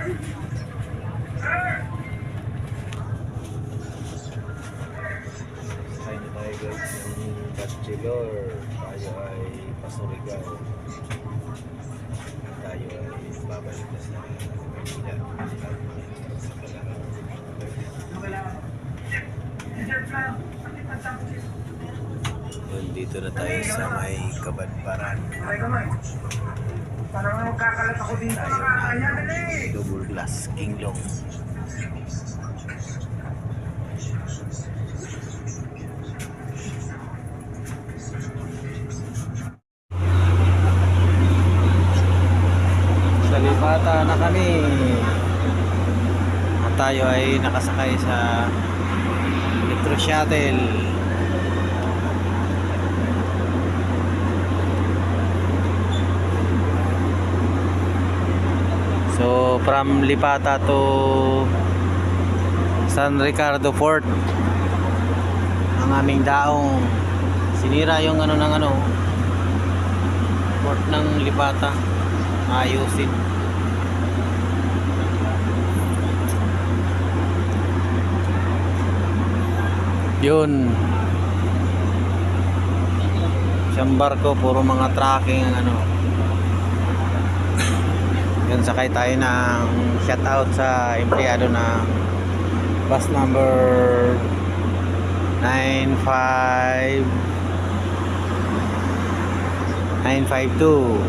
Sakay na tayo guys ng Bachelor. Tayo ay Pasurigan. Tayo ay babalik na sa Manila. Yun, dito na tayo sa may Kabadbaran. Parang magkakalat ako dito. Tayo ng double glass King Long. Sa Lipata na kami. At tayo ay nakasakay sa Electro Shuttle. So from Lipata to San Ricardo Fort ang aming daong. Sinira yung port ng Lipata. Ayusin. Yun. Siyang barko puro mga tracking Yun, sakay tayo ng shoutout sa empleyado ng bus number 952.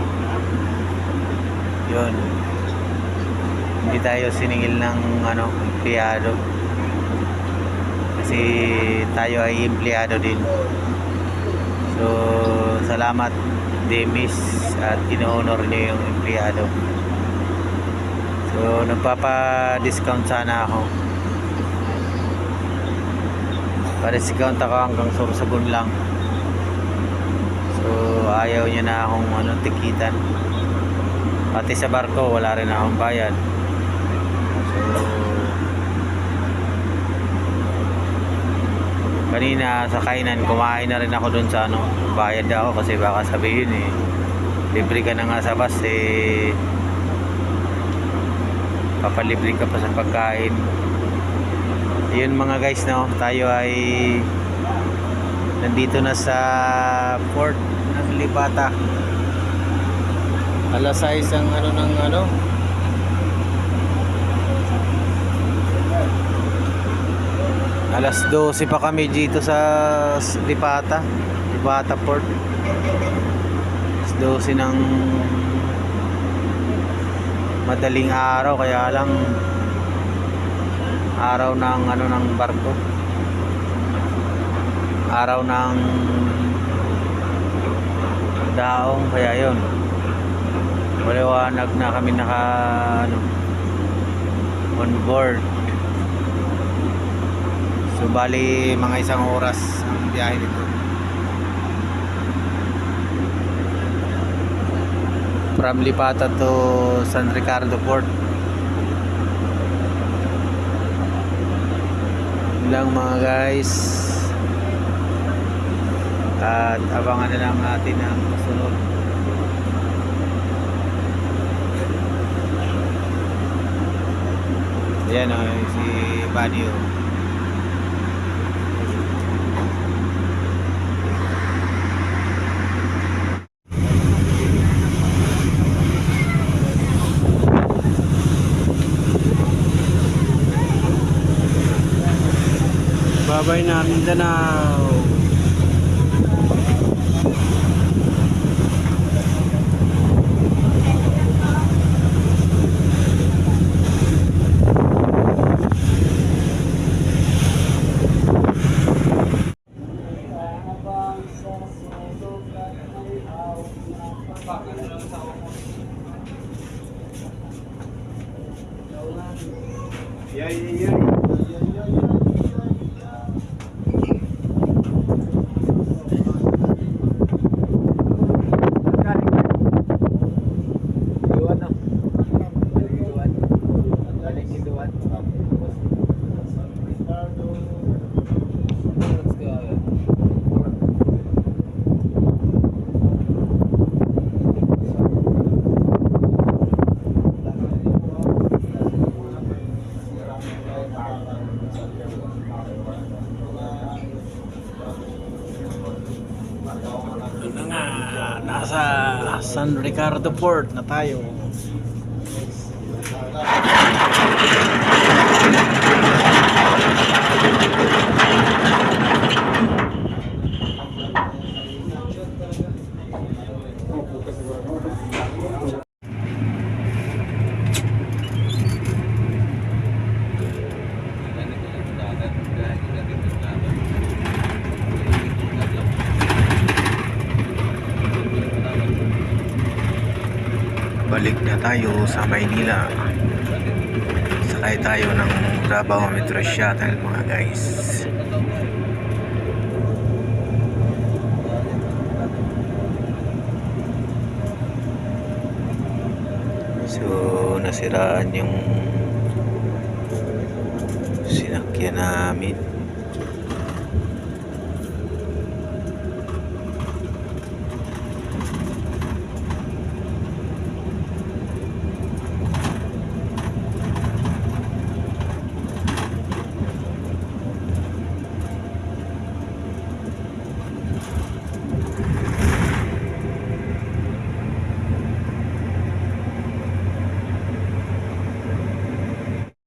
Yun. Hindi tayo siningil ng empleyado. Kasi tayo ay empleyado din. So, salamat Demis at ino-honor niyo yung empleyado. So, nagpapa-discount sana ako. Pa-discount ako hanggang Sorsogon lang. So, ayaw niya na akong tikitan. Pati sa barko, wala rin akong bayad. So, kanina sa kainan, kumain na rin ako dun sa bayad ako kasi baka sabihin libre ka na nga sa bus papalibre ka pa sa pagkain. Yun mga guys, tayo ay nandito na sa port ng Lipata. Alas 6 ang alas 12 pa kami dito sa Lipata Port. Alas 12 ng madaling araw, kaya lang araw ng ng barko, araw ng daong, kaya yun maliwanag na kami on board. So bali mga isang oras ang biyahe nito from Lipata to San Ricardo Port. Lang mga guys, at abangan na lang natin ang kasunod. Ayan si Badio. Babay na Mindanao. Ricardo Port na tayo. Balik na tayo sa Maynila. Sakay tayo ng Davao Metro Shuttle mga guys. So nasiraan yung sinakyan namin.